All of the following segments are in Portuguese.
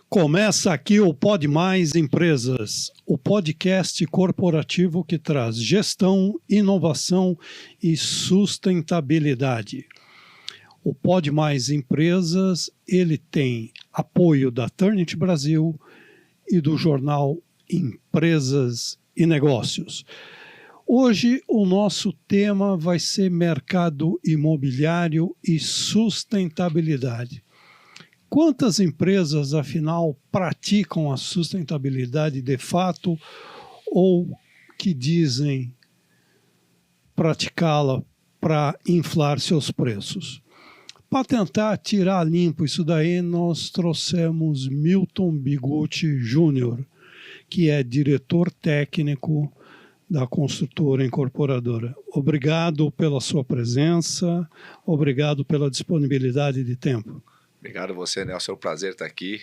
Começa aqui o Pod Mais Empresas, o podcast corporativo que traz gestão, inovação e sustentabilidade. O Pod Mais Empresas, ele tem apoio da Turnit Brasil e do jornal Empresas e Negócios. Hoje o nosso tema vai ser mercado imobiliário e sustentabilidade. Quantas empresas, afinal, praticam a sustentabilidade de fato ou que dizem praticá-la para inflar seus preços? Para tentar tirar limpo isso daí, nós trouxemos Milton Bigutti Júnior, que é diretor técnico da construtora incorporadora. Obrigado pela sua presença, obrigado pela disponibilidade de tempo. Obrigado a você, Nelson. É um prazer estar aqui.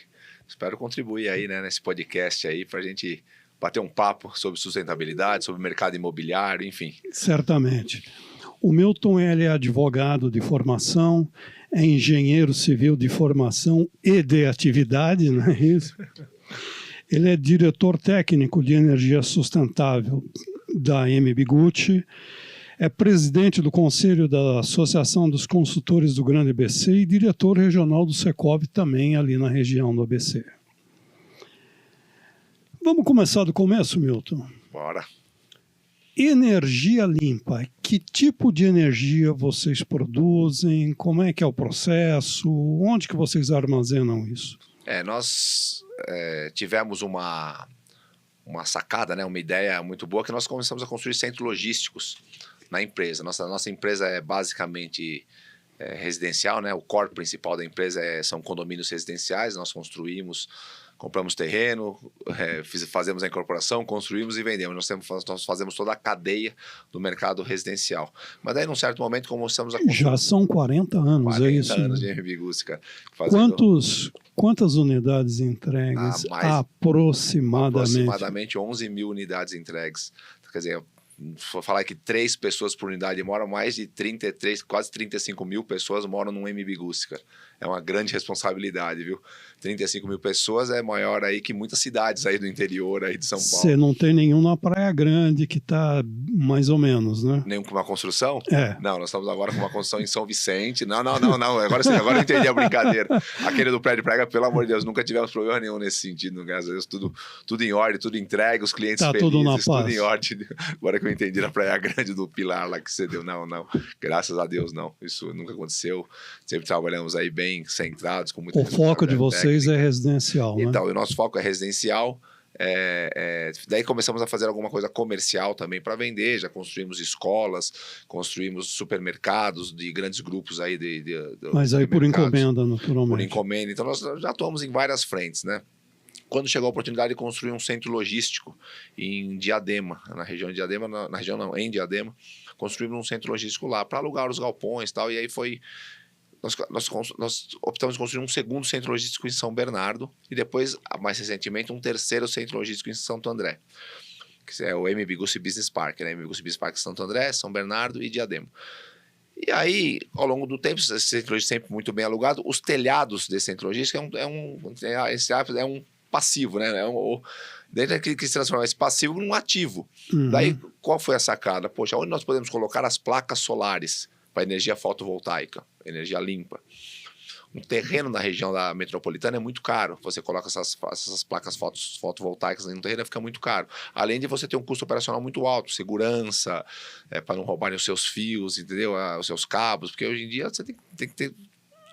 Espero contribuir aí, nesse podcast aí para a gente bater um papo sobre sustentabilidade, sobre mercado imobiliário, enfim. Certamente. O Milton, ele é advogado de formação, é engenheiro civil de formação e de atividade, não é isso? Ele é diretor técnico de energia sustentável da M. Bigutti, é presidente do Conselho da Associação dos Consultores do Grande ABC e diretor regional do Secov também ali na região do ABC. Vamos começar do começo, Milton? Bora. Energia limpa. Que tipo de energia vocês produzem? Como é que é o processo? Onde que vocês armazenam isso? Nós tivemos uma sacada, uma ideia muito boa, que nós começamos a construir centros logísticos na empresa. Nossa empresa é basicamente residencial, O core principal da empresa são condomínios residenciais. Nós compramos terreno, fazemos a incorporação, construímos e vendemos. Nós fazemos toda a cadeia do mercado residencial. Mas daí, num certo momento, começamos a construir... Já são 40 anos, 40 é isso? 40 anos de Bigutti, cara. Quantas unidades entregues aproximadamente? Aproximadamente 11 mil unidades entregues. Quer dizer, vou falar que 3 pessoas por unidade moram, mais de 33, quase 35 mil pessoas moram num M. Bigutti, cara. É uma grande responsabilidade, viu? 35 mil pessoas é maior aí que muitas cidades aí do interior aí de São Paulo. Você não tem nenhum na Praia Grande que está mais ou menos, né? Nenhum com uma construção? É. Não, nós estamos agora com uma construção em São Vicente. Não. Agora sim, agora eu entendi a brincadeira. Aquele do prédio prega, pelo amor de Deus, nunca tivemos problema nenhum nesse sentido. Graças a Deus, tudo em ordem, tudo entregue, os clientes felizes, tudo na paz. Tudo em ordem. Agora que eu entendi na Praia Grande do Pilar lá que você deu. Não. Graças a Deus, não. Isso nunca aconteceu. Sempre trabalhamos aí bem centrados, com muita... O foco de vocês é residencial, né? Então, o nosso foco é residencial. Daí começamos a fazer alguma coisa comercial também para vender. Já construímos escolas, construímos supermercados de grandes grupos aí Mas aí por encomenda, naturalmente. Por encomenda. Então nós já atuamos em várias frentes, Quando chegou a oportunidade de construir um centro logístico em Diadema, na região de Diadema, em Diadema, construímos um centro logístico lá para alugar os galpões e tal. E aí foi... Nós optamos em construir um segundo centro logístico em São Bernardo e depois, mais recentemente, um terceiro centro logístico em Santo André, que é o M. Bigutti Business Park, M. Bigutti Business Park Santo André, São Bernardo e Diadema. E aí, ao longo do tempo, esse centro logístico sempre muito bem alugado, os telhados desse centro logístico é um passivo, Dentro daquilo que se transforma esse passivo num ativo. Uhum. Daí, qual foi a sacada? Poxa, onde nós podemos colocar as placas solares para energia fotovoltaica, energia limpa? Um terreno na região da metropolitana é muito caro. Você coloca essas placas fotovoltaicas no terreno, fica muito caro. Além de você ter um custo operacional muito alto, segurança, para não roubarem os seus fios, entendeu? Os seus cabos, porque hoje em dia você tem que ter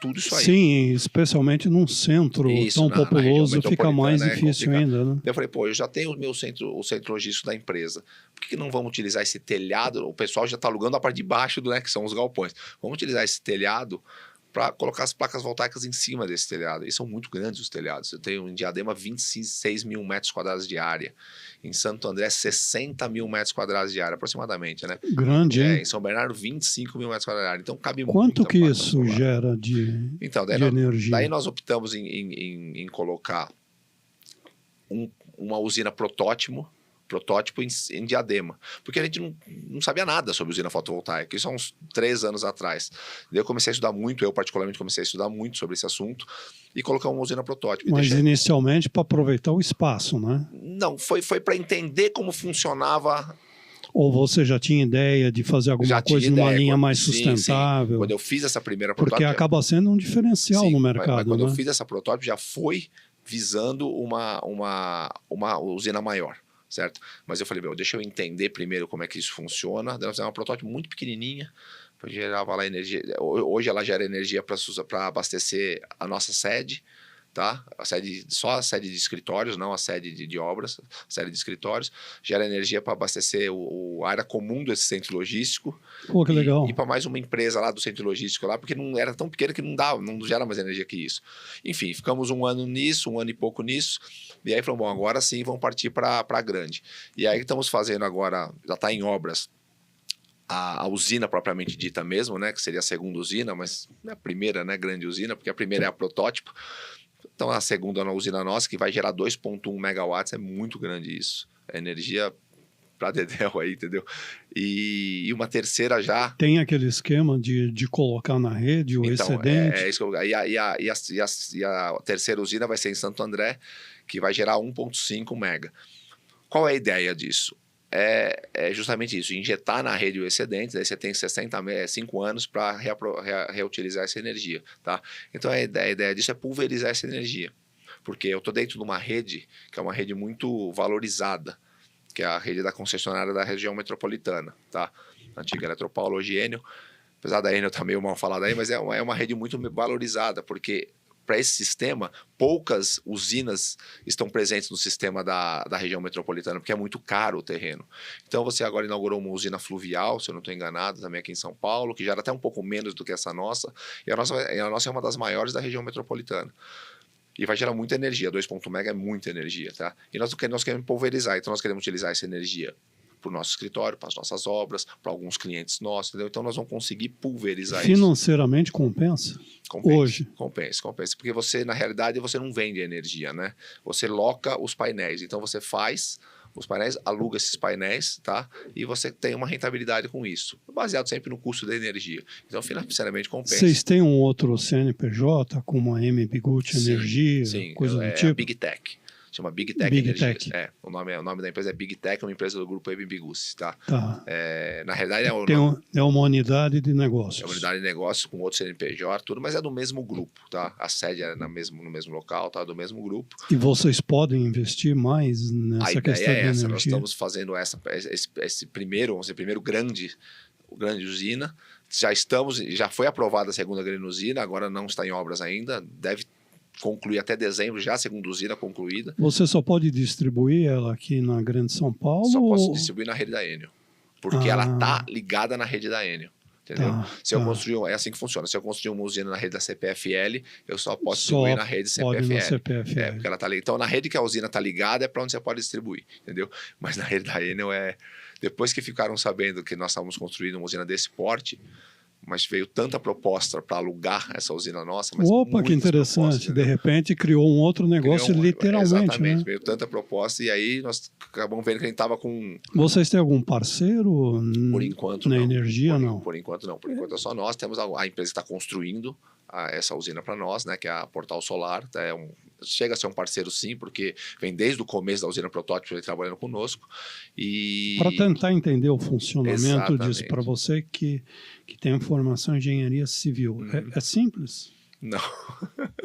tudo isso aí. Sim, especialmente num centro tão populoso, fica mais difícil ainda, né? Eu falei, eu já tenho o centro logístico da empresa. Por que não vamos utilizar esse telhado? O pessoal já está alugando a parte de baixo, que são os galpões. Vamos utilizar esse telhado para colocar as placas voltaicas em cima desse telhado. E são muito grandes os telhados. Eu tenho em Diadema 26 mil metros quadrados de área. Em Santo André, 60 mil metros quadrados de área, aproximadamente, Grande, hein? Em São Bernardo, 25 mil metros quadrados de área. Então, cabe muito. Quanto que isso gera de energia? Daí nós optamos em colocar uma usina protótipo protótipo em Diadema, porque a gente não sabia nada sobre usina fotovoltaica, isso há uns 3 anos atrás. Daí eu comecei a estudar muito, eu particularmente comecei a estudar muito sobre esse assunto e colocar uma usina protótipo. Mas inicialmente para aproveitar o espaço, né? Não, foi para entender como funcionava. Ou você já tinha ideia de fazer alguma coisa numa linha mais sustentável? Sim. Quando eu fiz essa primeira protótipo... Porque acaba sendo um diferencial no mercado, mas quando né? eu fiz essa protótipo, já foi visando uma usina maior, certo? Mas eu falei, deixa eu entender primeiro como é que isso funciona. Nós fizemos uma protótipo muito pequenininha, gerava lá energia. Hoje ela gera energia para abastecer a nossa sede, tá? Só a sede de escritórios, não a sede de obras, a sede de escritórios, gera energia para abastecer a área comum desse centro logístico. Pô, que legal. E para mais uma empresa lá do centro logístico lá, porque não era tão pequena que não gera mais energia que isso. Enfim, ficamos um ano nisso, um ano e pouco nisso, e aí falamos, bom, agora sim vamos partir para a grande. E aí estamos fazendo agora, já está em obras, a usina propriamente dita mesmo, né, que seria a segunda usina, mas não é a primeira, né, grande usina, porque a primeira é a protótipo. Então, a segunda na usina nossa, que vai gerar 2,1 megawatts, é muito grande isso. É energia para dedéu aí, entendeu? E uma terceira já... Tem aquele esquema de colocar na rede o excedente? É isso que eu... E a terceira usina vai ser em Santo André, que vai gerar 1,5 mega. Qual é a ideia disso? É justamente isso, injetar na rede o excedente, aí você tem 5 anos para reutilizar essa energia, tá? Então a ideia disso é pulverizar essa energia, porque eu estou dentro de uma rede que é uma rede muito valorizada, que é a rede da concessionária da região metropolitana, tá? A antiga Eletropaulo, hoje Enel, apesar da Enel estar meio mal falada aí, mas é uma rede muito valorizada, porque para esse sistema, poucas usinas estão presentes no sistema da região metropolitana, porque é muito caro o terreno. Então, você agora inaugurou uma usina fluvial, se eu não estou enganado, também aqui em São Paulo, que gera até um pouco menos do que essa nossa, e a nossa é uma das maiores da região metropolitana. E vai gerar muita energia, 2,1 mega é muita energia, tá? E nós queremos pulverizar, então nós queremos utilizar essa energia para o nosso escritório, para as nossas obras, para alguns clientes nossos, entendeu? Então nós vamos conseguir pulverizar isso. Financeiramente compensa? Hoje? Compensa, porque você, na realidade, você não vende energia, né? Você loca os painéis, então você faz os painéis, aluga esses painéis, tá? E você tem uma rentabilidade com isso, baseado sempre no custo da energia. Então, financeiramente compensa. Vocês têm um outro CNPJ, como a MB Gucci Energia, coisa do tipo? A Big Tech. Chama Big Tech Energias. O nome da empresa é Big Tech, é uma empresa do grupo MB-Gucci, tá? Na realidade é uma unidade de negócios. É uma unidade de negócios com outro CNPJ, tudo, mas é do mesmo grupo, tá? A sede é no mesmo local, tá? Do mesmo grupo. E vocês podem investir mais nessa questão de energia? Nós estamos fazendo esse primeiro grande usina. Já foi aprovada a segunda grande usina, agora não está em obras ainda, deve concluir até dezembro, já a segunda usina concluída. Você só pode distribuir ela aqui na Grande São Paulo? Só posso distribuir na rede da Enel, porque ela está ligada na rede da Enel, entendeu? Se eu construir, é assim que funciona, se eu construir uma usina na rede da CPFL, eu só posso distribuir na rede CPFL. Porque ela tá ligada. Então, na rede que a usina está ligada é para onde você pode distribuir, entendeu? Mas na rede da Enel depois que ficaram sabendo que nós estávamos construindo uma usina desse porte, mas veio tanta proposta para alugar essa usina nossa. Mas opa, que interessante. De repente criou um outro negócio, literalmente. Exatamente, né? Veio tanta proposta e aí nós acabamos vendo que a gente estava com... Vocês têm algum parceiro por enquanto, na não. energia? Não. Por enquanto não. Por enquanto é só nós. Temos a empresa que está construindo essa usina para nós, né, que é a Portal Solar. Chega a ser um parceiro sim, porque vem desde o começo da usina protótipo ele trabalhando conosco. Para tentar entender o funcionamento disso, para você que tem formação em engenharia civil, é simples? Não.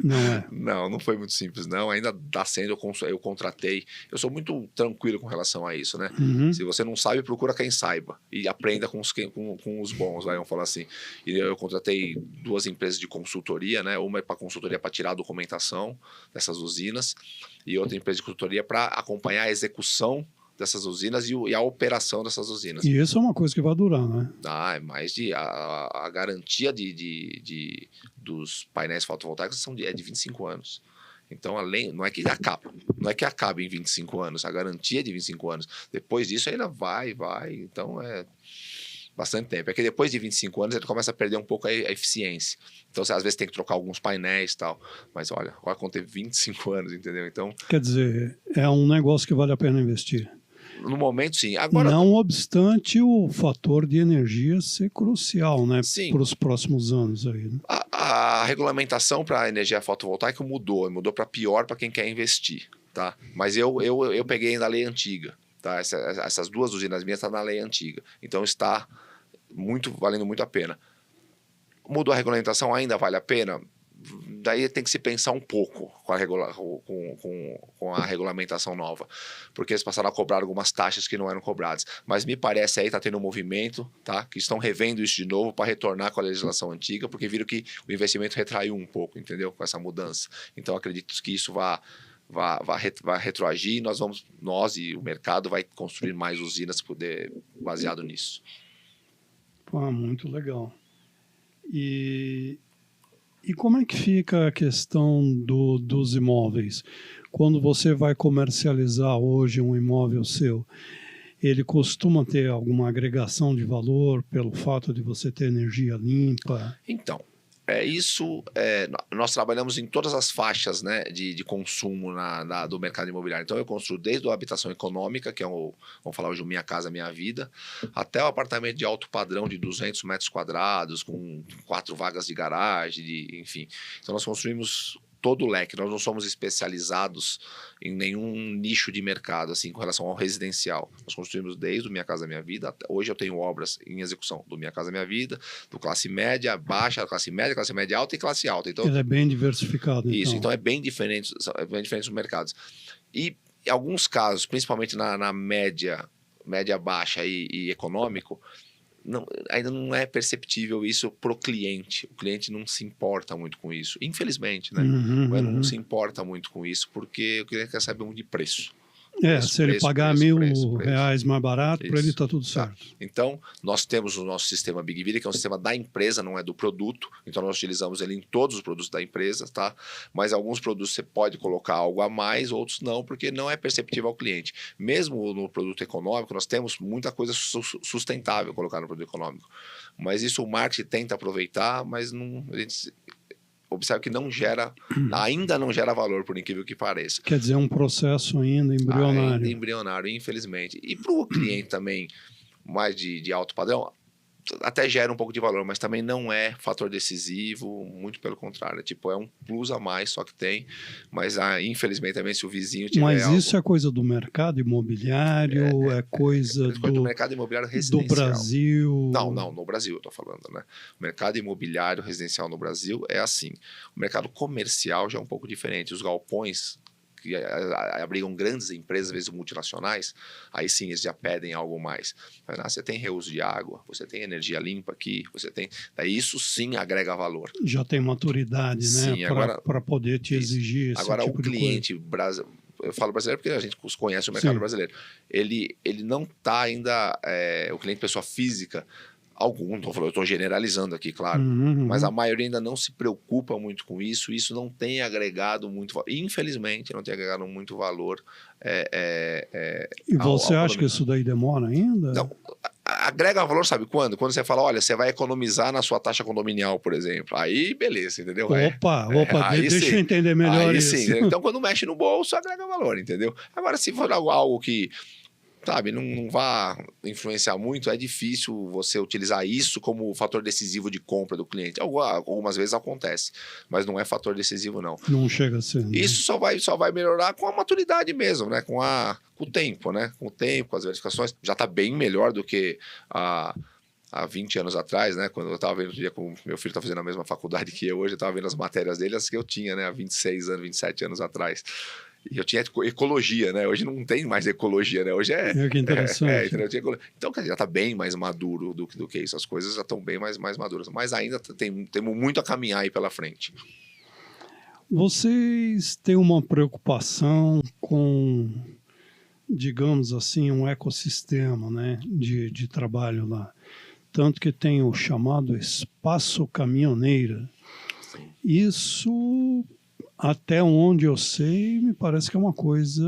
Não é? Não foi muito simples, não. Ainda está sendo, eu contratei. Eu sou muito tranquilo com relação a isso, né? Se você não sabe, procura quem saiba. E aprenda com os bons, vamos falar assim. E eu contratei 2 empresas de consultoria, né? Uma é para consultoria para tirar a documentação dessas usinas, e outra empresa de consultoria para acompanhar a execução dessas usinas e a operação dessas usinas. E isso é uma coisa que vai durar, né? É mais a garantia dos painéis fotovoltaicos é de 25 anos. Então, não é que acabe em 25 anos, a garantia é de 25 anos. Depois disso, ainda vai. Então, é bastante tempo. É que depois de 25 anos, ele começa a perder um pouco a eficiência. Então, você às vezes tem que trocar alguns painéis e tal. Mas, olha, quando ter 25 anos, entendeu? Então, quer dizer, é um negócio que vale a pena investir. No momento, sim. Agora, não obstante o fator de energia ser crucial, né, para os próximos anos aí, né? A regulamentação para a energia fotovoltaica mudou para pior para quem quer investir, tá? Mas eu peguei ainda a lei antiga, tá? Essas duas usinas minhas estão na lei antiga, então está valendo muito a pena. Mudou a regulamentação, ainda vale a pena? Daí tem que se pensar um pouco com a regulamentação nova, porque eles passaram a cobrar algumas taxas que não eram cobradas. Mas me parece aí está tendo um movimento, tá, que estão revendo isso de novo para retornar com a legislação antiga, porque viram que o investimento retraiu um pouco, entendeu? Com essa mudança. Então acredito que isso vai retroagir e nós e o mercado vai construir mais usinas baseado nisso. Pô, muito legal. E como é que fica a questão dos imóveis? Quando você vai comercializar hoje um imóvel seu, ele costuma ter alguma agregação de valor pelo fato de você ter energia limpa? Então, nós trabalhamos em todas as faixas, né, de consumo do mercado imobiliário. Então eu construo desde a habitação econômica, que é vamos falar hoje o Minha Casa Minha Vida, até o apartamento de alto padrão de 200 metros quadrados, com 4 vagas de garagem, enfim. Então nós construímos todo o leque, nós não somos especializados em nenhum nicho de mercado, assim, com relação ao residencial. Nós construímos desde o Minha Casa Minha Vida, hoje eu tenho obras em execução do Minha Casa Minha Vida, do classe média baixa, classe média alta e classe alta. Então, ele é bem diversificado, então. Isso, então é bem diferente os mercados. E em alguns casos, principalmente na média baixa e econômico, ainda não é perceptível isso para o cliente. O cliente não se importa muito com isso. Infelizmente, né? Não se importa muito com isso, porque o cliente quer saber muito de preço. Se ele pagar R$1.000 mais barato, para ele está tudo certo. Tá. Então, nós temos o nosso sistema Big Vida, que é um sistema da empresa, não é do produto. Então, nós utilizamos ele em todos os produtos da empresa, tá? Mas alguns produtos você pode colocar algo a mais, outros não, porque não é perceptível ao cliente. Mesmo no produto econômico, nós temos muita coisa sustentável colocar no produto econômico. Mas isso o marketing tenta aproveitar, mas a gente observa que ainda não gera valor, por incrível que pareça. Quer dizer, é um processo ainda embrionário. Ainda embrionário, infelizmente. E para o cliente também, mais de alto padrão, até gera um pouco de valor, mas também não é fator decisivo, muito pelo contrário. É um plus a mais, só que tem. Mas, infelizmente, também, se o vizinho tiver Mas isso é coisa do mercado imobiliário? É coisa do mercado imobiliário residencial. Do Brasil? Não, no Brasil eu estou falando, né? O mercado imobiliário residencial no Brasil é assim. O mercado comercial já é um pouco diferente. Os galpões que abrigam grandes empresas, às vezes multinacionais, aí sim eles já pedem algo mais. Você tem reuso de água, você tem energia limpa aqui, daí isso sim agrega valor. Já tem maturidade, né? Para poder te exigir esse agora, tipo o cliente brasileiro, eu falo brasileiro porque a gente conhece o mercado brasileiro, ele não está ainda, o cliente pessoa física, eu estou generalizando aqui, claro, mas a maioria ainda não se preocupa muito com isso, isso não tem agregado muito valor, infelizmente não tem agregado muito valor. E você acha que isso daí demora ainda? Não, agrega valor, sabe quando? Quando você fala, olha, você vai economizar na sua taxa condominial, por exemplo, aí beleza, entendeu? Opa, deixa eu entender melhor isso. Sim. Então quando mexe no bolso, agrega valor, entendeu? Agora se for algo que não vai influenciar muito, é difícil você utilizar isso como fator decisivo de compra do cliente. Algumas vezes acontece, mas não é fator decisivo, não. Não chega a ser. Né? Isso só vai melhorar com a maturidade mesmo, né? Com o tempo, né? Com o tempo, com as verificações. Já está bem melhor do que há 20 anos atrás, né? Quando eu estava vendo outro dia com meu filho, está fazendo a mesma faculdade que eu hoje, eu estava vendo as matérias dele, as que eu tinha, né? Há 26 anos, 27 anos atrás. E eu tinha ecologia, né? Hoje não tem mais ecologia, né? Hoje que interessante. Então, já está bem mais maduro do que isso. As coisas já estão bem mais maduras. Mas ainda temos muito a caminhar aí pela frente. Vocês têm uma preocupação com, digamos assim, um ecossistema, né? De trabalho lá. Tanto que tem o chamado espaço caminhoneira. Sim. Isso... Até onde eu sei, me parece que é uma coisa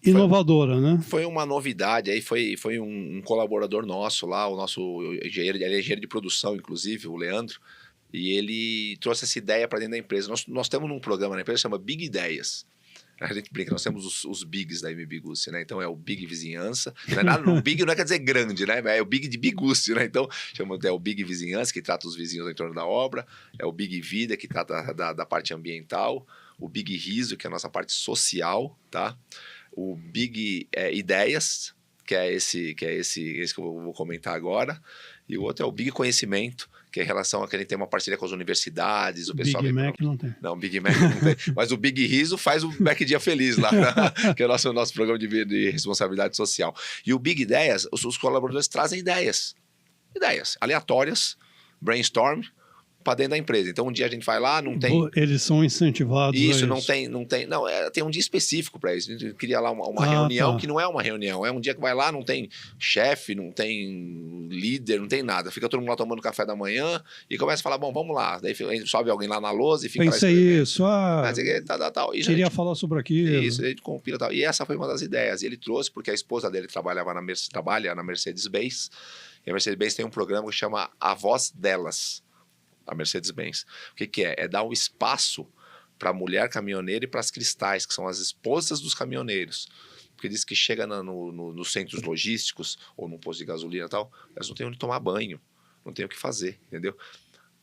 inovadora, né? Foi uma novidade, aí foi um colaborador nosso lá, o nosso engenheiro, ele é engenheiro de produção, inclusive, o Leandro, e ele trouxe essa ideia para dentro da empresa. Nós temos um programa na empresa que chama Big Ideias. A gente brinca, nós temos os bigs da MB Gucci, né? Então é o Big Vizinhança. Não é nada, o Big não quer dizer grande, né? É o Big de Bigucci, né? Então é o Big Vizinhança, que trata os vizinhos em torno da obra. É o Big Vida, que trata da parte ambiental. O Big Riso, que é a nossa parte social, tá? O Big Ideias, que é esse que eu vou comentar agora. E o outro é o Big Conhecimento, que é em relação a que ele tem uma parceria com as universidades, o pessoal... Big Mac não tem. Não, Big Mac não tem. Mas o Big Riso faz o Mac Dia Feliz lá, que é o nosso programa de responsabilidade social. E o Big Ideias, os colaboradores trazem ideias aleatórias, brainstorm, para dentro da empresa. Então, um dia a gente vai lá, não tem... Eles são incentivados Isso, a não tem... Não, tem um dia específico para isso. A gente cria lá uma reunião que não é uma reunião. É um dia que vai lá, não tem chefe, não tem líder, não tem nada. Fica todo mundo lá tomando café da manhã e começa a falar, bom, vamos lá. Daí sobe alguém lá na lousa e fica Pensei isso. Queria falar sobre aquilo. Isso, ele compila tal. E essa foi uma das ideias. E ele trouxe, porque a esposa dele trabalha na Mercedes-Benz. E a Mercedes-Benz tem um programa que chama A Voz Delas. A Mercedes-Benz. O que é? É dar um espaço para a mulher caminhoneira e para as cristais, que são as esposas dos caminhoneiros. Porque diz que chega nos centros logísticos ou num posto de gasolina e tal, elas não têm onde tomar banho, não têm o que fazer, entendeu?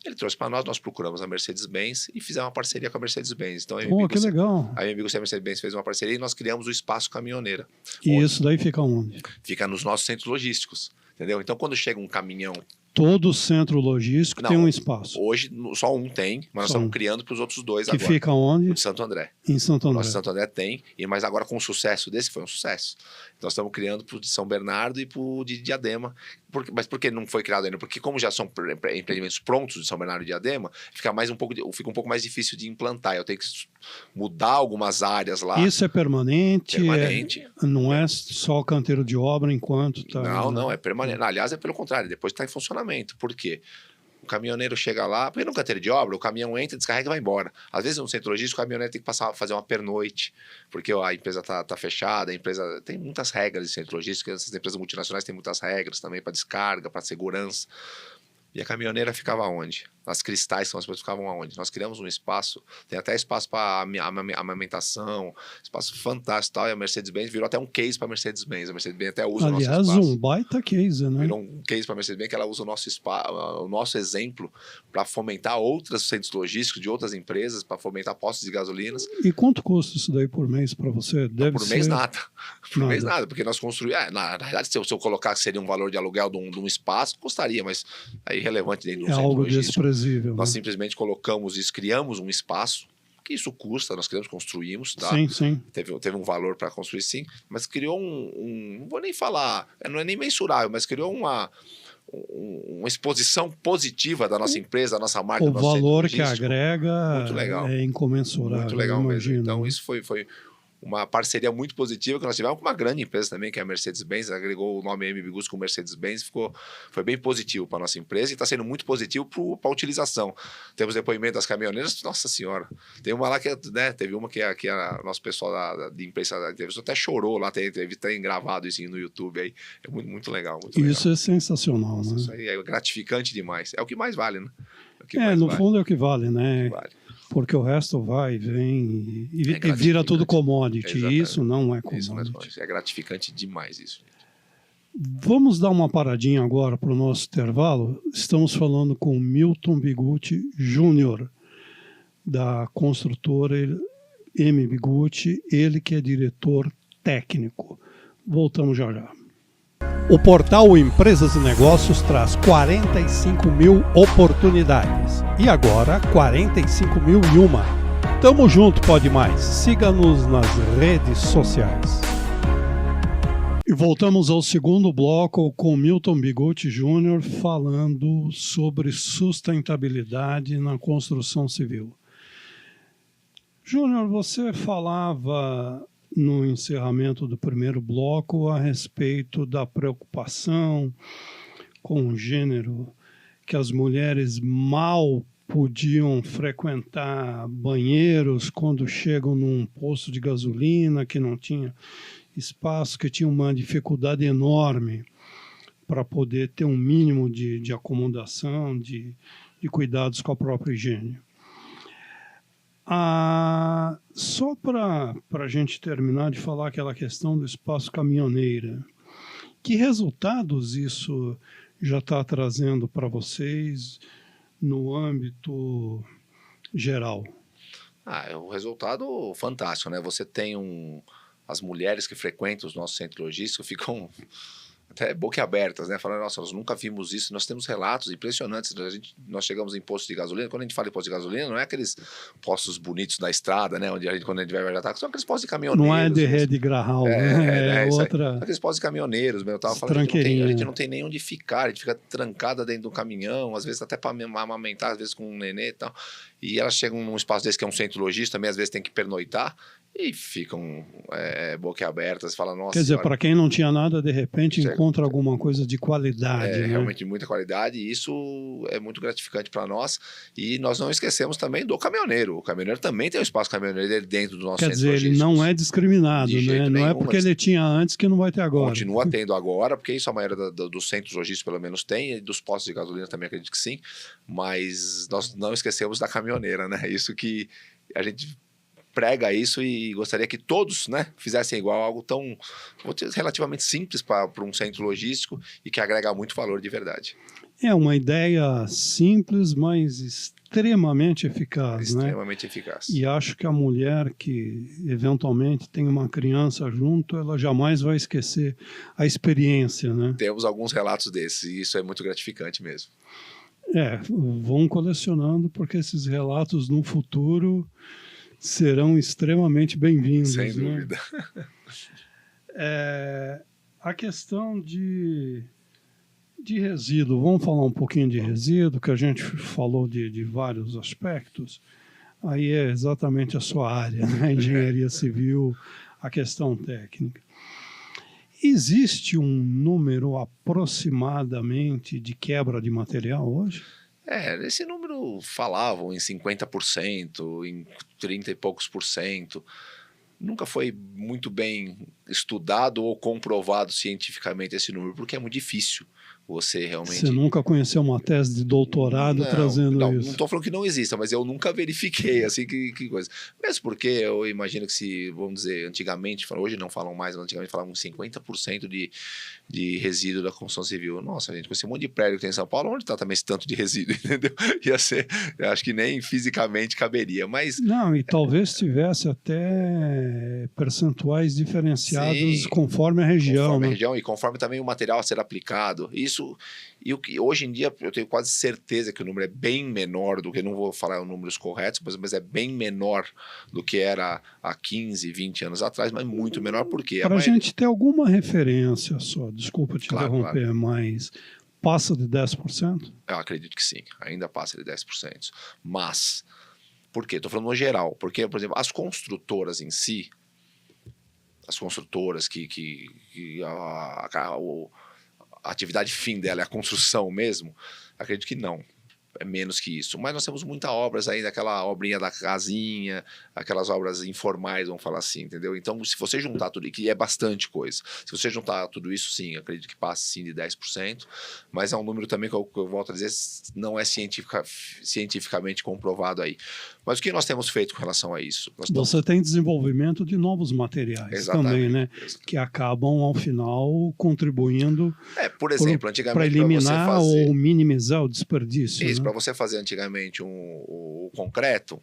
Ele trouxe para nós procuramos a Mercedes-Benz e fizemos uma parceria com a Mercedes-Benz. Então, que legal. A MB Gucci e a Mercedes-Benz fez uma parceria e nós criamos o Espaço Caminhoneira. E isso daí fica onde? Fica nos nossos centros logísticos, entendeu? Então, quando chega um caminhão... Todo centro logístico tem um espaço. Hoje só um tem, mas nós estamos criando para os outros dois agora. Que fica onde? Em Santo André. Em Santo André. Nosso Santo André tem, mas agora com o sucesso desse, foi um sucesso. Então nós estamos criando para o de São Bernardo e para o de Diadema. Mas por que não foi criado ainda? Porque como já são empreendimentos prontos de São Bernardo e Diadema, fica um pouco mais difícil de implantar. Eu tenho que mudar algumas áreas lá. Isso é permanente? Permanente. Não é só o canteiro de obra enquanto está... Não, é permanente. Aliás, é pelo contrário, depois está em funcionamento. Por quê? O caminhoneiro chega lá, porque no canteiro de obra, o caminhão entra, descarrega e vai embora. Às vezes, no centro logístico, o caminhoneiro tem que fazer uma pernoite, porque a empresa está fechada, a empresa tem muitas regras de centro logístico, essas empresas multinacionais têm muitas regras também para descarga, para segurança. E a caminhoneira ficava onde? As cristais são as pessoas ficavam aonde? Nós criamos um espaço, tem até espaço para amamentação, espaço fantástico tal, e a Mercedes-Benz virou até um case para a Mercedes-Benz. A Mercedes-Benz até usa o nosso espaço. Aliás, um baita case, né? Virou um case para a Mercedes-Benz que ela usa o nosso exemplo para fomentar outros centros logísticos de outras empresas, para fomentar postos de gasolinas. E quanto custa isso daí por mês para você? Deve por mês nada. Por mês nada, porque nós construímos... na realidade, se eu colocar que seria um valor de aluguel de um espaço, custaria, mas é irrelevante dentro de um centro algo logístico. Nós simplesmente colocamos isso, criamos um espaço, que isso custa, nós construímos, tá? Sim. Teve um valor para construir, sim, mas criou não vou nem falar, não é nem mensurável, mas criou uma exposição positiva da nossa empresa, da nossa marca, do nosso valor que agrega muito legal. É incomensurável. Muito legal mesmo. Então, isso foi uma parceria muito positiva que nós tivemos com uma grande empresa também, que é a Mercedes-Benz, agregou o nome MB Gucci com Mercedes-Benz, foi bem positivo para a nossa empresa e está sendo muito positivo para a utilização. Temos depoimento das caminhoneiras, nossa senhora, tem uma lá que, né, teve uma que a nosso pessoal de imprensa da entrevista até chorou lá, tem gravado isso no YouTube aí, é muito, muito legal. Muito isso legal. É sensacional, nossa, né? Isso aí é gratificante demais, é o que mais vale, né? Fundo é o que vale, né? Vale. Porque o resto vai, vem e vira tudo commodity. Exatamente. Isso não é commodity. Isso é gratificante demais isso. Vamos dar uma paradinha agora para o nosso intervalo. Estamos falando com Milton Bigutti Júnior, da construtora MB Gucci, ele que é diretor técnico. Voltamos já já. O portal Empresas e Negócios traz 45 mil oportunidades. E agora, 45.001. Tamo junto, pode mais. Siga-nos nas redes sociais. E voltamos ao segundo bloco com Milton Bigutti Júnior falando sobre sustentabilidade na construção civil. Júnior, você falava no encerramento do primeiro bloco a respeito da preocupação com o gênero, que as mulheres mal podiam frequentar banheiros quando chegam num posto de gasolina, que não tinha espaço, que tinha uma dificuldade enorme para poder ter um mínimo de acomodação, de cuidados com a própria higiene. Só para a gente terminar de falar aquela questão do espaço caminhoneira, que resultados isso já está trazendo para vocês no âmbito geral? É um resultado fantástico, né? Você tem as mulheres que frequentam os nossos centros logísticos ficam até boquiabertas, né? Falando, nossa, nós nunca vimos isso. Nós temos relatos impressionantes. Nós chegamos em posto de gasolina. Quando a gente fala em posto de gasolina, não é aqueles postos bonitos da estrada, né? Onde quando a gente vai viajar, são aqueles postos de caminhoneiros. Não é de rede Grahal, né? É outra. Aqueles postos de caminhoneiros, eu tava falando, a gente não tem nem onde ficar, a gente fica trancada dentro do caminhão, às vezes até para amamentar, às vezes com um nenê e tal. E elas chegam num espaço desse que é um centro logístico, também às vezes tem que pernoitar. E ficam boquiabertas, falam, nossa... Quer dizer, para quem não tinha nada, de repente encontra alguma coisa de qualidade. Né? Realmente de muita qualidade, e isso é muito gratificante para nós. E nós não esquecemos também do caminhoneiro. O caminhoneiro também tem um espaço caminhoneiro dentro do nosso centro logístico. Quer dizer, ele não é discriminado, né? Não é porque ele tinha antes que não vai ter agora. Continua tendo agora, porque isso a maioria dos centros logísticos pelo menos tem, e dos postos de gasolina também acredito que sim, mas nós não esquecemos da caminhoneira, né? Isso que a gente prega isso e gostaria que todos, né, fizessem igual, algo tão relativamente simples para um centro logístico e que agrega muito valor de verdade. É uma ideia simples, mas extremamente eficaz. Extremamente eficaz. E acho que a mulher que eventualmente tem uma criança junto, ela jamais vai esquecer a experiência, né? Temos alguns relatos desses e isso é muito gratificante mesmo. Vão colecionando porque esses relatos no futuro serão extremamente bem-vindos. Sem dúvida. A questão de resíduo, vamos falar um pouquinho de resíduo, que a gente falou de vários aspectos. Aí é exatamente a sua área, né? Engenharia civil, a questão técnica. Existe um número aproximadamente de quebra de material hoje? Esse número falavam em 50%, em 30 e poucos por cento. Nunca foi muito bem estudado ou comprovado cientificamente esse número, porque é muito difícil você realmente... Você nunca conheceu uma tese de doutorado trazendo isso? Não estou falando que não exista, mas eu nunca verifiquei, assim, que coisa. Mesmo porque eu imagino que se, vamos dizer, antigamente, hoje não falam mais, mas antigamente falavam 50% de resíduo da construção civil. Nossa, gente, com esse monte de prédio que tem em São Paulo, onde está também esse tanto de resíduo, entendeu? Ia ser, acho que nem fisicamente caberia, mas... Não, e talvez tivesse até percentuais diferenciados. Sim, conforme a região. Conforme a região e conforme também o material a ser aplicado. Isso, e o que hoje em dia eu tenho quase certeza que o número é bem menor do que, não vou falar os números corretos, mas é bem menor do que era há 15, 20 anos atrás, mas muito menor porque... Para a gente ter alguma referência só, desculpa te interromper, claro. Mas passa de 10%? Eu acredito que sim, ainda passa de 10%. Mas, por quê? Estou falando no geral, porque, por exemplo, as construtoras em si, as construtoras a atividade fim dela é a construção mesmo, acredito que não. É menos que isso. Mas nós temos muitas obras ainda, aquela obrinha da casinha, aquelas obras informais, vamos falar assim, entendeu? Então, se você juntar tudo, que é bastante coisa, se você juntar tudo isso, sim, acredito que passe sim de 10%, mas é um número também que eu volto a dizer, não é cientificamente comprovado aí. Mas o que nós temos feito com relação a isso? Você tem desenvolvimento de novos materiais também, né? Exatamente. Que acabam, ao final, contribuindo por exemplo, antigamente, para eliminar ou minimizar o desperdício. Isso, para você fazer antigamente o concreto,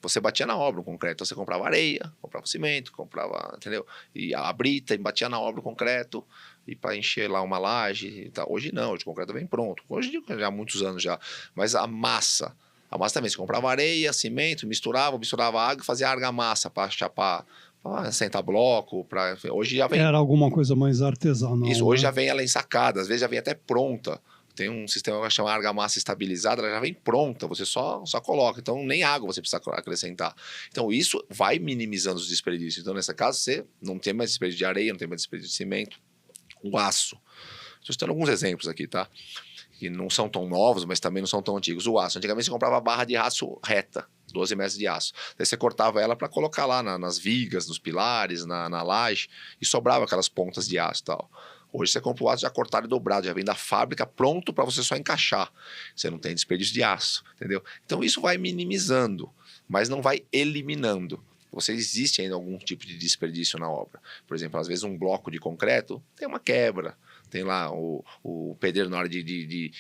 você batia na obra o concreto. Então você comprava areia, comprava cimento, comprava, entendeu? E a brita, e batia na obra o concreto, e para encher lá uma laje e tal. Hoje não, hoje o concreto vem pronto. Hoje já há muitos anos já. Mas a massa também, você comprava areia, cimento, misturava água e fazia argamassa para chapar, para sentar bloco. Hoje já vem... Era alguma coisa mais artesanal. Isso, hoje já vem ela ensacada, às vezes já vem até pronta. Tem um sistema que chama argamassa estabilizada, ela já vem pronta, você só coloca. Então, nem água você precisa acrescentar. Então, isso vai minimizando os desperdícios. Então, nesse caso, você não tem mais desperdício de areia, não tem mais desperdício de cimento. O aço. Estou citando alguns exemplos aqui, tá? Que não são tão novos, mas também não são tão antigos. O aço. Antigamente, você comprava barra de aço reta, 12 metros de aço. Daí você cortava ela para colocar lá nas vigas, nos pilares, na laje, e sobrava aquelas pontas de aço e tal. Hoje você compra o aço já cortado e dobrado, já vem da fábrica pronto para você só encaixar. Você não tem desperdício de aço, entendeu? Então isso vai minimizando. mas não vai eliminando. Você existe ainda algum tipo de desperdício na obra. Por exemplo, às vezes um bloco de concreto tem uma quebra. Tem lá o pedreiro, na hora de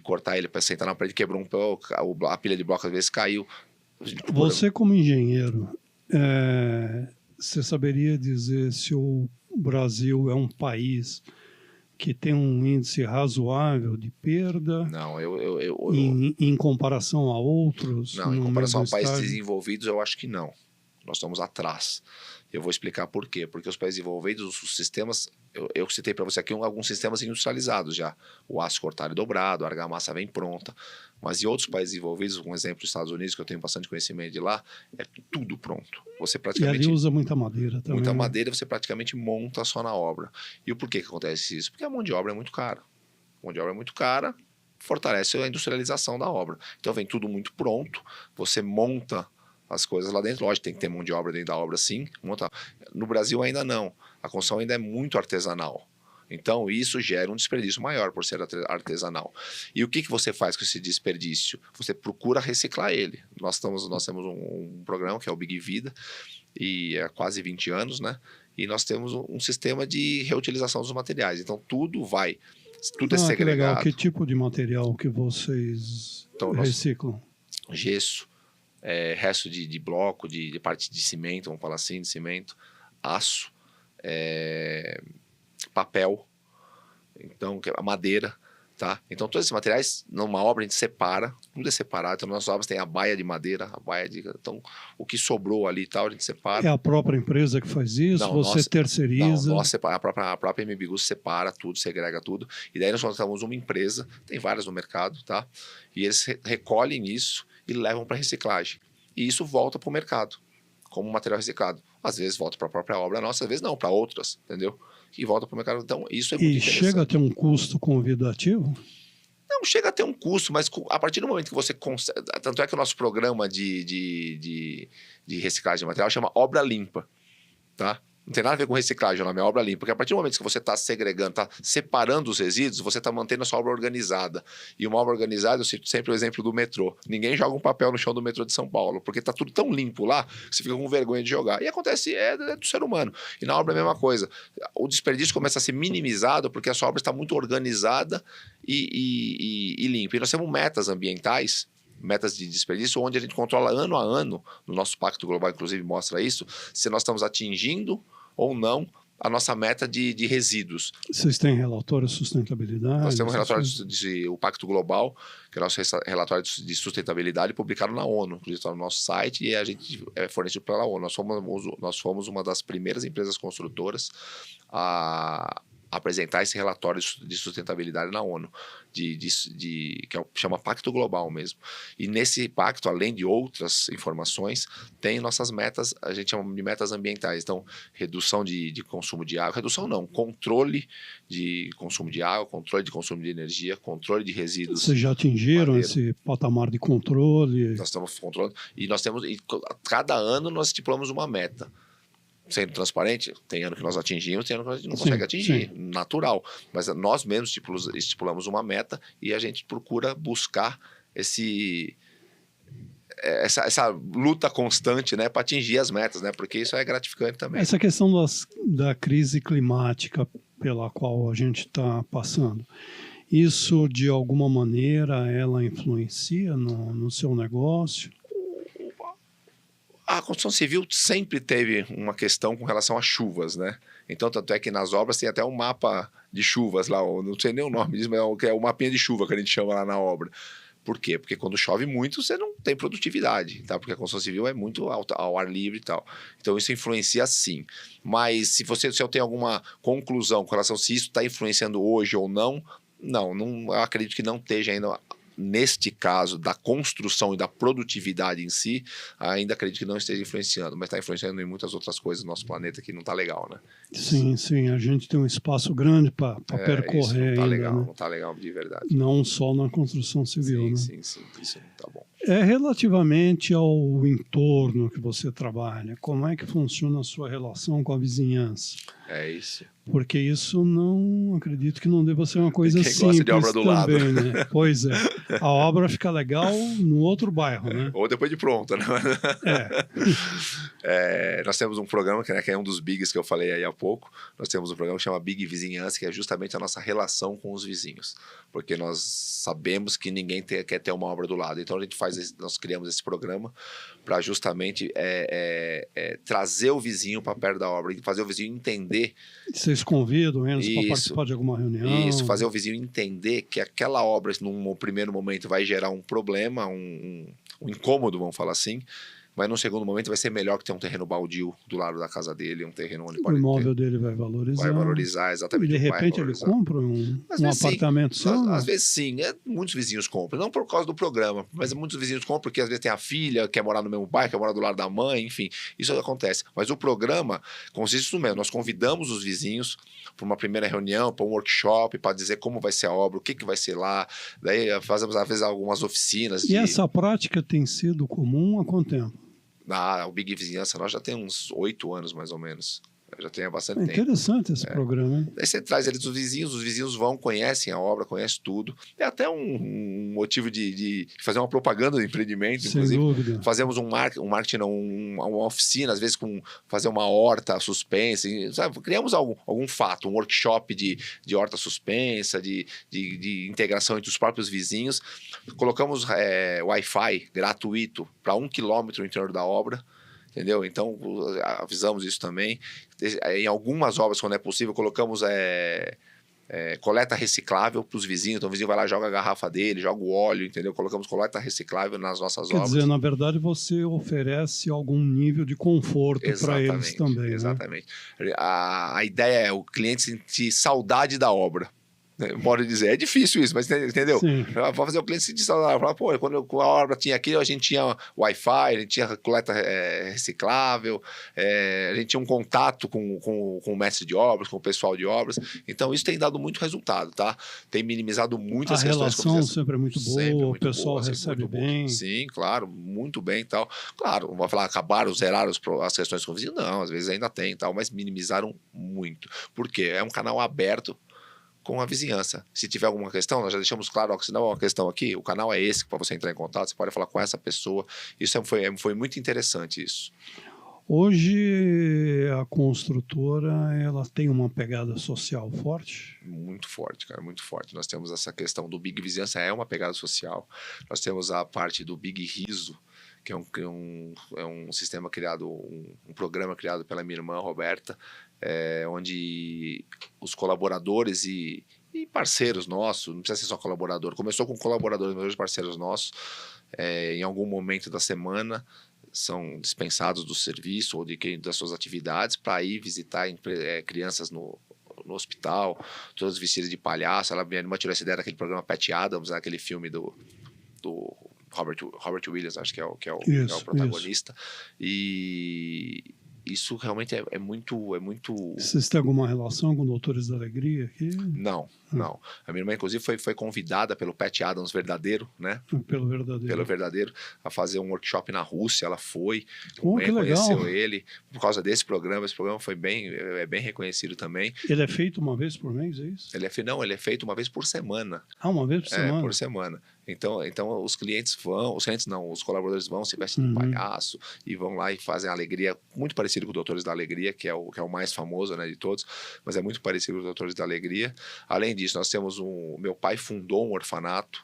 cortar ele para sentar na parede, quebrou a pilha de bloco, às vezes caiu. Você, como engenheiro, você saberia dizer se o Brasil é um país que tem um índice razoável de perda? Não, em comparação a outros? Não, em comparação a países estágio? desenvolvidos, eu acho que não. Nós estamos atrás. Eu vou explicar por quê. Porque os países desenvolvidos, os sistemas... Eu citei para você aqui alguns sistemas industrializados já. O aço cortado e dobrado, a argamassa vem pronta. Mas em outros países desenvolvidos, um exemplo, os Estados Unidos, que eu tenho bastante conhecimento de lá, é tudo pronto. Você praticamente... E ali usa muita madeira também. Muita madeira, você praticamente monta só na obra. E o porquê que acontece isso? Porque a mão de obra é muito cara. A mão de obra é muito cara, fortalece a industrialização da obra. Então vem tudo muito pronto, você monta as coisas lá dentro. Lógico, tem que ter mão de obra dentro da obra, sim. No Brasil ainda não. A construção ainda é muito artesanal. Então, isso gera um desperdício maior por ser artesanal. E o que você faz com esse desperdício? Você procura reciclar ele. Nós temos um programa que é o Big Vida, e há quase 20 anos, né? E nós temos um sistema de reutilização dos materiais. Então, tudo é segregado. Que legal. Que tipo de material que vocês reciclam? Gesso. Resto de bloco, de parte de cimento, vamos falar assim, de cimento, aço, papel, então, madeira, tá? Então, todos esses materiais, numa obra, a gente separa, tudo é separado. Então, nas nossas obras tem a baia de madeira, então, o que sobrou ali e tal, a gente separa. É a própria empresa que faz isso? Não, você terceiriza? Não, a própria MB Gusto separa tudo, segrega tudo, e daí nós contratamos uma empresa, tem várias no mercado, tá? E eles recolhem isso e levam para reciclagem. E isso volta para o mercado, como material reciclado. Às vezes volta para a própria obra nossa, às vezes não, para outras, entendeu? E volta para o mercado. Então, isso é muito interessante. E chega a ter um custo convidativo? Não chega a ter um custo, mas a partir do momento que você consegue... Tanto é que o nosso programa de reciclagem de material chama Obra Limpa, tá? Não tem nada a ver com reciclagem, o nome é obra limpa, porque a partir do momento que você está segregando, está separando os resíduos, você está mantendo a sua obra organizada. E uma obra organizada, eu cito sempre o exemplo do metrô. Ninguém joga um papel no chão do metrô de São Paulo, porque está tudo tão limpo lá, que você fica com vergonha de jogar. E acontece, é do ser humano. E na obra é a mesma coisa. O desperdício começa a ser minimizado, porque a sua obra está muito organizada e limpa. E nós temos metas ambientais, metas de desperdício, onde a gente controla ano a ano, no nosso Pacto Global, inclusive, mostra isso, se nós estamos atingindo ou não a nossa meta de resíduos. Vocês têm relatório de sustentabilidade? Nós temos um relatório o Pacto Global, que é o nosso relatório de sustentabilidade, publicado na ONU, inclusive está no nosso site, e a gente é fornecido pela ONU. Nós fomos uma das primeiras empresas construtoras a apresentar esse relatório de sustentabilidade na ONU, que chama Pacto Global mesmo. E nesse pacto, além de outras informações, tem nossas metas, a gente chama de metas ambientais. Então, redução de consumo de água, redução não, controle de consumo de água, controle de consumo de energia, controle de resíduos. Vocês já atingiram esse patamar de controle? Nós estamos controlando, e cada ano nós estipulamos uma meta. Sendo transparente, tem ano que nós atingimos, tem ano que a gente não consegue atingir, natural. Mas nós mesmos estipulamos uma meta e a gente procura buscar essa luta constante, né, para atingir as metas, né, porque isso é gratificante também. Essa questão da crise climática pela qual a gente está passando, isso de alguma maneira ela influencia no seu negócio? A construção civil sempre teve uma questão com relação a chuvas, né? Então, tanto é que nas obras tem até um mapa de chuvas lá, não sei nem o nome disso, mas é o mapinha de chuva que a gente chama lá na obra. Por quê? Porque quando chove muito, você não tem produtividade, tá? Porque a construção civil é muito ao ar livre e tal. Então, isso influencia sim. Mas se eu tenho alguma conclusão com relação se isso está influenciando hoje ou não, eu acredito que não esteja ainda. Neste caso, da construção e da produtividade em si, ainda acredito que não esteja influenciando, mas está influenciando em muitas outras coisas do nosso planeta que não está legal, né? Sim, a gente tem um espaço grande para percorrer isso não tá ainda, legal, né? Não está legal de verdade. Não só na construção civil, né? Sim, isso não está bom. Relativamente ao entorno que você trabalha, como é que funciona a sua relação com a vizinhança? É isso. Porque isso não, acredito que não deva ser uma coisa Quem simples gosta de obra do lado. também, né? Pois é. A obra fica legal no outro bairro, né? Ou depois de pronta, né? Nós temos um programa que é um dos bigs que eu falei aí há pouco. Nós temos um programa que chama Big Vizinhança, que é justamente a nossa relação com os vizinhos. Porque nós sabemos que ninguém quer ter uma obra do lado. Então nós criamos esse programa para justamente trazer o vizinho para perto da obra, fazer o vizinho entender. Vocês convidam eles para participar de alguma reunião? Isso, fazer o vizinho entender que aquela obra, num primeiro momento, vai gerar um problema, um incômodo, vamos falar assim, mas no segundo momento vai ser melhor que ter um terreno baldio do lado da casa dele, um terreno onde o imóvel dele vai valorizar. Vai valorizar, exatamente. E de repente ele compra um apartamento seu? Às vezes sim, muitos vizinhos compram, não por causa do programa, mas muitos vizinhos compram porque às vezes tem a filha, quer morar no mesmo bairro, quer morar do lado da mãe, enfim, isso acontece. Mas o programa consiste no mesmo, nós convidamos os vizinhos para uma primeira reunião, para um workshop, para dizer como vai ser a obra, o que vai ser lá, daí fazemos às vezes algumas oficinas. E essa prática tem sido comum há quanto tempo? O Big Vizinhança, nós já tem uns 8 anos mais ou menos. Já tem há bastante tempo. Interessante esse programa, hein? Daí você traz eles os vizinhos vão, conhecem a obra, conhecem tudo. É até um motivo de fazer uma propaganda do empreendimento, sem inclusive. Dúvida. Fazemos um marketing, uma oficina, às vezes com fazer uma horta suspensa, sabe? Criamos algum fato, um workshop de horta suspensa, de integração entre os próprios vizinhos. Colocamos Wi-Fi gratuito para 1 quilômetro no interior da obra. Entendeu? Então, avisamos isso também. Em algumas obras, quando é possível, colocamos coleta reciclável para os vizinhos. Então, o vizinho vai lá, joga a garrafa dele, joga o óleo, entendeu? Colocamos coleta reciclável nas nossas obras. Quer dizer, na verdade, você oferece algum nível de conforto para eles também. Exatamente. Né? A ideia é o cliente sentir saudade da obra. Pode dizer, é difícil isso, mas entendeu? Vou fazer o cliente sentir saudade. Falar, pô, quando a obra tinha aquilo, a gente tinha Wi-Fi, a gente tinha coleta reciclável, a gente tinha um contato com o mestre de obras, com o pessoal de obras. Então, isso tem dado muito resultado, tá? Tem minimizado muito as questões. A relação sempre é muito boa, o pessoal recebe bem. Sim, claro, muito bem e tal. Claro, não vou falar, acabaram, zeraram as questões com o vizinho, não, às vezes ainda tem e tal, mas minimizaram muito. Por quê? É um canal aberto com a vizinhança. Se tiver alguma questão, nós já deixamos claro, se não é uma questão aqui, o canal é esse para você entrar em contato, você pode falar com essa pessoa. Isso foi muito interessante isso. Hoje a construtora ela tem uma pegada social forte? Muito forte, cara, muito forte. Nós temos essa questão do Big Vizinhança, é uma pegada social. Nós temos a parte do Big Riso, que é um sistema criado, um programa criado pela minha irmã Roberta, onde os colaboradores e parceiros nossos, não precisa ser só colaborador, começou com colaboradores, mas hoje parceiros nossos, em algum momento da semana, são dispensados do serviço ou das suas atividades para ir visitar crianças no hospital, todas vestidas de palhaço. Minha irmã tirou essa ideia daquele programa Pat Adams, aquele filme do Robert Williams, acho que é o protagonista. Isso. E isso realmente é muito... Vocês têm alguma relação com Doutores da Alegria aqui? Não. A minha irmã, inclusive, foi convidada pelo Pat Adams verdadeiro, né? Pelo verdadeiro, a fazer um workshop na Rússia. Ela foi, conheceu ele por causa desse programa. Esse programa foi bem reconhecido também. Ele é feito uma vez por mês, é isso? Ele é feito uma vez por semana. Uma vez por semana? Por semana. Então os clientes vão, os colaboradores vão, se vestem de palhaço e vão lá e fazem a alegria, muito parecido com o Doutores da Alegria, que é o mais famoso, né, de todos, mas é muito parecido com os Doutores da Alegria. Além disso, nós temos meu pai fundou um orfanato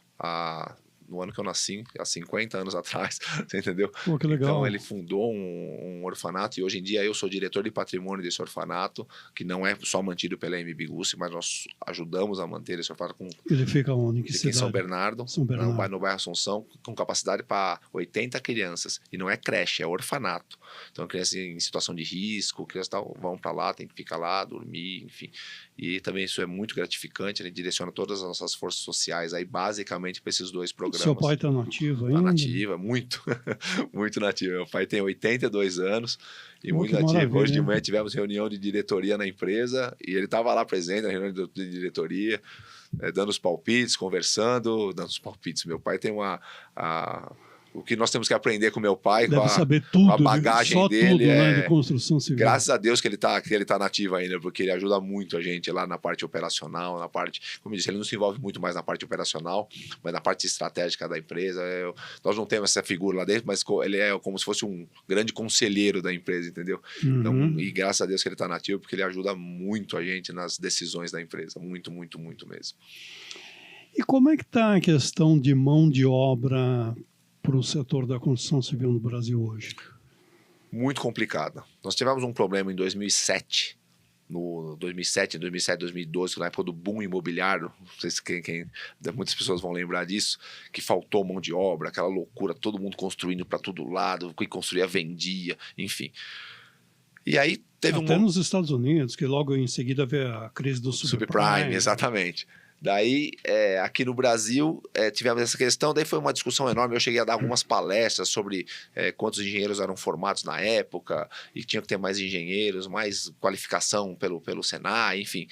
no ano que eu nasci, há 50 anos atrás, você entendeu? Pô, que legal. Então ele fundou um orfanato e hoje em dia eu sou diretor de patrimônio desse orfanato, que não é só mantido pela MB Gussi, mas nós ajudamos a manter esse orfanato. Ele fica onde? Em São Bernardo, no bairro Assunção, com capacidade para 80 crianças. E não é creche, é orfanato. Então crianças em situação de risco, crianças vão para lá, tem que ficar lá, dormir, enfim. E também isso é muito gratificante, ele direciona todas as nossas forças sociais aí basicamente para esses dois programas. Seu pai está nativo ainda? Está nativa, muito, muito nativo. Meu pai tem 82 anos e muito nativo. Maravilha. Hoje de manhã tivemos reunião de diretoria na empresa e ele estava lá presente na reunião de diretoria, dando os palpites, conversando, dando os palpites. Meu pai tem o que nós temos que aprender com meu pai, Deve com saber tudo, a bagagem só dele. tudo, né, de construção civil. Graças a Deus que ele tá nativo ainda, porque ele ajuda muito a gente lá na parte operacional, na parte, como eu disse, ele não se envolve muito mais na parte operacional, mas na parte estratégica da empresa. Nós não temos essa figura lá dentro, mas ele é como se fosse um grande conselheiro da empresa, entendeu? Então, e graças a Deus que ele tá nativo, porque ele ajuda muito a gente nas decisões da empresa, muito, muito, muito mesmo. E como é que está a questão de mão de obra para o setor da construção civil no Brasil hoje? Muito complicada. Nós tivemos um problema em 2007, 2012, na época do boom imobiliário, não sei se muitas pessoas vão lembrar disso, que faltou mão de obra, aquela loucura, todo mundo construindo para todo lado, quem construía vendia, enfim. E aí teve até nos Estados Unidos, que logo em seguida veio a crise do subprime. Exatamente. Daí, aqui no Brasil, tivemos essa questão, daí foi uma discussão enorme, eu cheguei a dar algumas palestras sobre quantos engenheiros eram formados na época, e tinha que ter mais engenheiros, mais qualificação pelo Senai, enfim,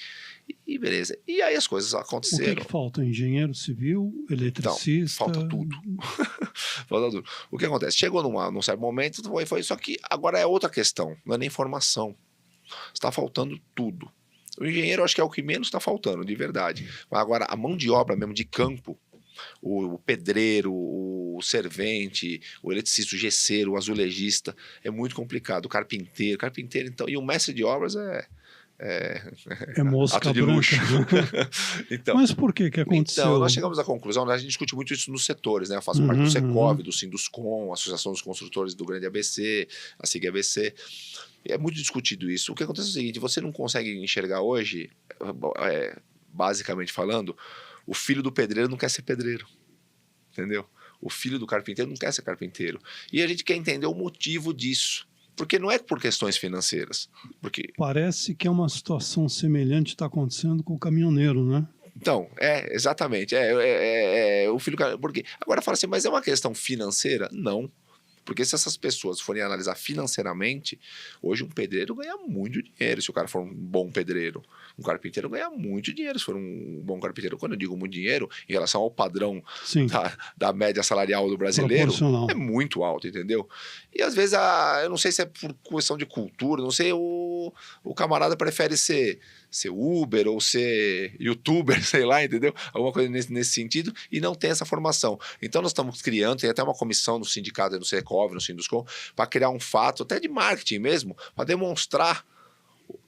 e beleza. E aí as coisas aconteceram. O que falta? Engenheiro civil, eletricista? Então, falta tudo. Falta tudo. O que acontece? Chegou num certo momento, foi só que agora é outra questão, não é nem formação, está faltando tudo. O engenheiro acho que é o que menos está faltando, de verdade. Mas agora, a mão de obra mesmo de campo, o pedreiro, o servente, o eletricista, o gesseiro, o azulejista, é muito complicado. O carpinteiro, então, e o mestre de obras é mosca ato de branca. luxo. Então, mas por que aconteceu? Então, nós chegamos à conclusão, a gente discute muito isso nos setores, né? Eu faço parte do Secov, do Sinduscom, Associação dos Construtores do Grande ABC, a SIG ABC. É muito discutido isso. O que acontece é o seguinte, você não consegue enxergar hoje, basicamente falando, o filho do pedreiro não quer ser pedreiro, entendeu? O filho do carpinteiro não quer ser carpinteiro. E a gente quer entender o motivo disso. Porque não é por questões financeiras. Porque... Parece que é uma situação semelhante que está acontecendo com o caminhoneiro, né? Então, exatamente. O filho... Porque agora fala assim, mas é uma questão financeira? Não. Porque se essas pessoas forem analisar financeiramente, hoje um pedreiro ganha muito dinheiro se o cara for um bom pedreiro. Um carpinteiro ganha muito dinheiro se for um bom carpinteiro. Quando eu digo muito dinheiro, em relação ao padrão da média salarial do brasileiro, é muito alto, entendeu? E às vezes, eu não sei se é por questão de cultura, não sei, o camarada prefere ser Uber ou ser youtuber, sei lá, entendeu? Alguma coisa nesse sentido, e não tem essa formação. Então nós estamos criando, tem até uma comissão no sindicato, no Secov, no Sinduscom, para criar um fato, até de marketing mesmo, para demonstrar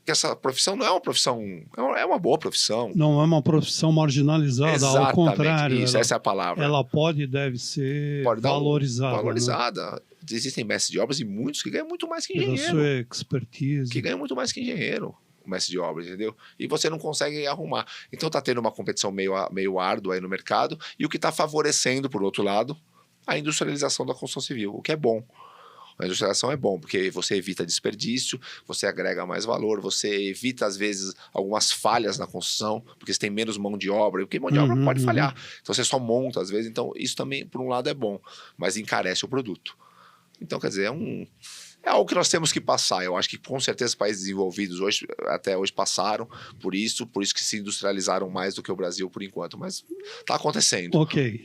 que essa profissão não é uma profissão, é uma boa profissão. Não é uma profissão marginalizada, exatamente, ao contrário. Essa é a palavra. Ela pode e deve ser valorizada. Valorizada. Né? Existem mestres de obras e muitos que ganham muito mais que engenheiro. Pela sua expertise. Que ganham muito mais que engenheiro. Mestre de obras, entendeu? E você não consegue arrumar. Então tá tendo uma competição meio árdua aí no mercado, e o que está favorecendo, por outro lado, a industrialização da construção civil, o que é bom. A industrialização é bom, porque você evita desperdício, você agrega mais valor, você evita, às vezes, algumas falhas na construção, porque você tem menos mão de obra, porque mão de obra pode falhar. Então você só monta, às vezes, então isso também, por um lado, é bom, mas encarece o produto. Então, quer dizer, é algo que nós temos que passar. Eu acho que com certeza os países desenvolvidos até hoje passaram por isso que se industrializaram mais do que o Brasil por enquanto, mas está acontecendo. Ok.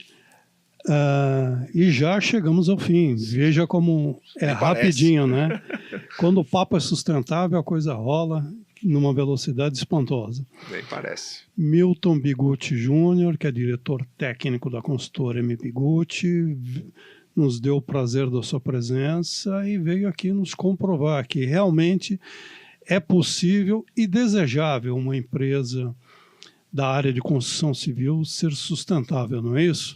E já chegamos ao fim. Veja como é rapidinho, né? Quando o papo é sustentável, a coisa rola numa velocidade espantosa. Bem parece. Milton Bigutti Júnior, que é diretor técnico da consultora M. Bigutti, nos deu o prazer da sua presença e veio aqui nos comprovar que realmente é possível e desejável uma empresa da área de construção civil ser sustentável, não é isso?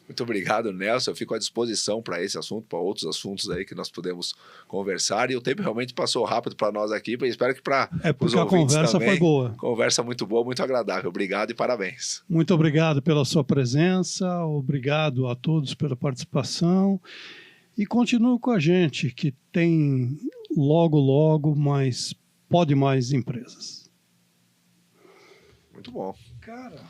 Muito obrigado, Nelson. Eu fico à disposição para esse assunto, para outros assuntos aí que nós podemos conversar. E o tempo realmente passou rápido para nós aqui. Espero que para os ouvintes também. A conversa foi boa. Conversa muito boa, muito agradável. Obrigado e parabéns. Muito obrigado pela sua presença. Obrigado a todos pela participação. E continue com a gente, que tem logo mais empresas. Muito bom. Cara...